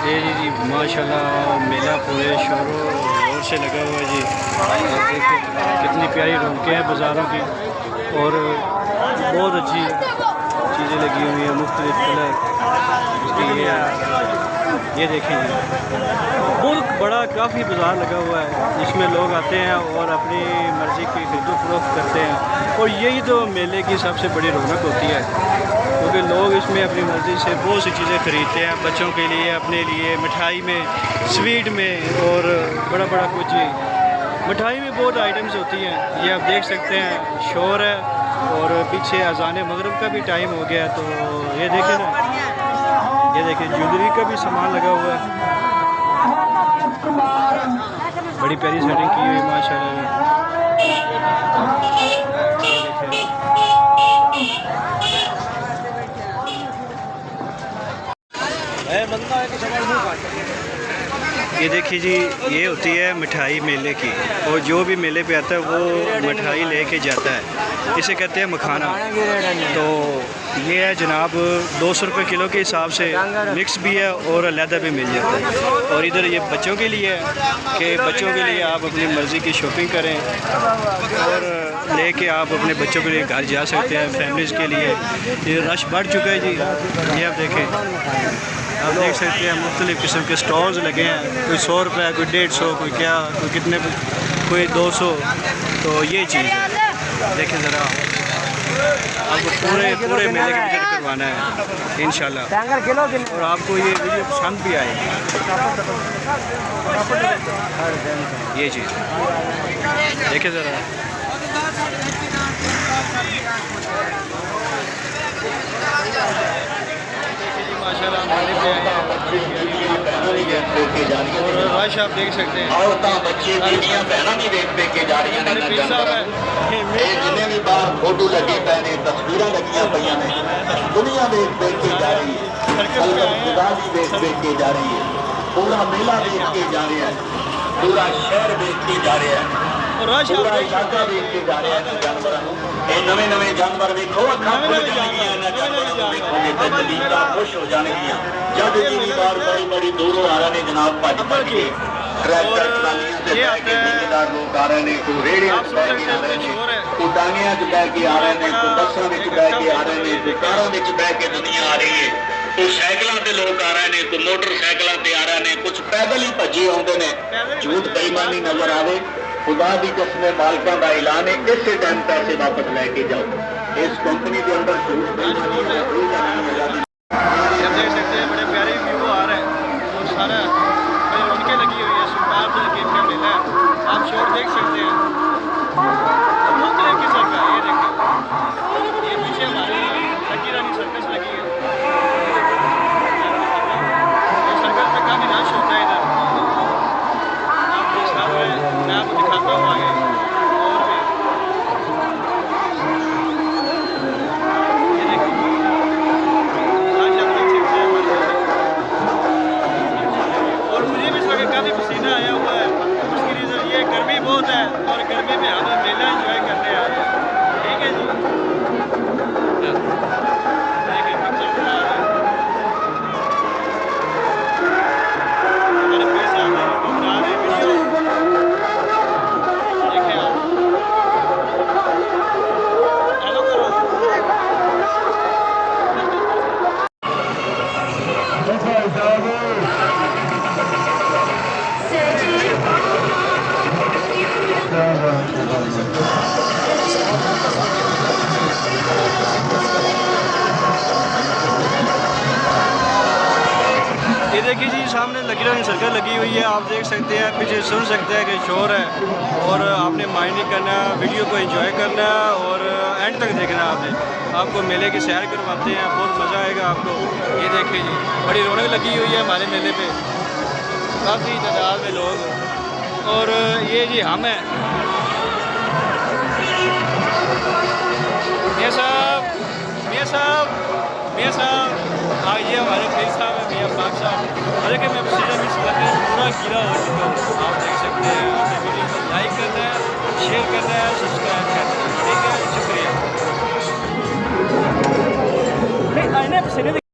ये जी माशाल्लाह मेला पूरे शोरों जोर से लगा हुआ है जी। आप देखिए कितनी प्यारी रौनकें हैं बाज़ारों की और बहुत अच्छी चीज़ें लगी हुई हैं मुख्तलिफ कलर। ये देखें जी बहुत बड़ा काफ़ी बाज़ार लगा हुआ है जिसमें लोग आते हैं और अपनी मर्ज़ी की खरीदो फरोख्त करते हैं और यही तो मेले की सबसे बड़ी रौनक होती है क्योंकि लोग इसमें अपनी मर्ज़ी से बहुत सी चीज़ें ख़रीदते हैं बच्चों के लिए अपने लिए मिठाई में स्वीट में और बड़ा बड़ा कुछ मिठाई में बहुत आइटम्स होती हैं। ये आप देख सकते हैं शोर है और पीछे अज़ान मगरिब का भी टाइम हो गया तो ये देखें ना ये देखिए ज्वेलरी का भी सामान लगा हुआ है बड़ी प्यारी सेटिंग की हुई माशाल्लाह। ये देखिए जी ये होती है मिठाई मेले की और जो भी मेले पे आता है वो मिठाई लेके जाता है इसे कहते हैं मखाना। तो ये है जनाब 200 रुपये किलो के हिसाब से मिक्स भी है और अलहदा भी मिल जाता है। और इधर ये बच्चों के लिए है कि बच्चों के लिए आप अपनी मर्ज़ी की शॉपिंग करें और लेके आप अपने बच्चों के लिए घर जा सकते हैं फैमिलीज़ के लिए। ये रश बढ़ चुका है जी ये आप देखें आप देख सकते हैं मुख्तलिफ़ किस्म के स्टॉल्स लगे हैं कोई 100 रुपये कोई 150 कोई क्या कोई कितने कोई 200। तो ये चीज़ है देखें ज़रा आपको पूरे मेले का विजिट करवाना है इंशाल्लाह और आपको ये वीडियो पसंद भी आएगी ये चीज़ देखें ज़रा। माशाल्लाह मेले पे आए हैं और रश आप देख सकते हैं जिन्हें भी बाहर फोटो लगे पे ने तस्वीर लगिया पे ने दुनिया देख के जा रही है खुदा भी देख के जा रही है पूरा मेला देख के जा रहे हैं पूरा शहर देख के जा रहे हैं पूरा इलाका देख के जा रहे हैं जानवर नवे नवे जानवर देखो खुश हो जाएगियां जब जी बार बड़ी बड़ी दूरों आ रहे हैं जनाब भज भज के ट्रैक्टर ट्रालियां से बह के ठेकेदार लोग आ रहे हैं कोई रेहड़ियां से बह के आ रहे हैं कोई टांगियां च बह के आ रहे हैं कोई बसां विच बह के आ रहे हैं कोई कारां विच बह के दुनिया आ रही है कोई साइकिलों से लोग आ रहे हैं कोई मोटरसाइकिलों से आ रहे हैं कुछ पैदल ही भजे आते हैं। झूठ बेईमानी नजर आवे खुदा की कसम मालिकों का ऐलान है इस टाइम पैसे वापस लैके जाओ इस कंपनी के अंदर झूठ बेईमानी देख सकते हैं बड़े प्यारे व्यू आ रहे हैं और सारा बड़ी रौनकें लगी हुई है सुल्तान गेट का मेला है आप शोर देख सकते हैं मुख्तलिफ किस्म का ये देखें ये पीछे हमारी लकी रानी सर्कस लगी है सर्कस में काफ़ी रश होता है इधर आपके सामने मैं आपको दिखाता हूँ आगे काफ़ी पसीना आया हुआ है उसकी रीज़न ये गर्मी बहुत है और गर्मी में हम मेला एंजॉय करने आ रहे हैं ठीक है जी। देखिए पिक्चर बना रहे हैं हमारे पैसे आ रहे हैं बना रहे वीडियो देखें आप हेलो करो ये देखिए जी सामने लगी रही सर्कल लगी हुई है आप देख सकते हैं पीछे सुन सकते हैं कि शोर है और आपने माइंड नहीं करना वीडियो को एंजॉय करना और एंड तक देखना आपने आपको मेले की सैर करवाते हैं बहुत मज़ा आएगा आपको। ये देखिए जी बड़ी रौनक लगी हुई है हमारे मेले पे काफ़ी तादाद में लोग और ये जी हम हैं मियाँ साहब आइए हमारे पीर साहब हैं मियाँ पाक साहब अरे कि मैं सीजन मिस करके पूरा गीला हो चुका हूँ आप देख सकते हैं आपने वीडियो को लाइक करना है शेयर करना है सब्सक्राइब करना है ठीक है शुक्रिया।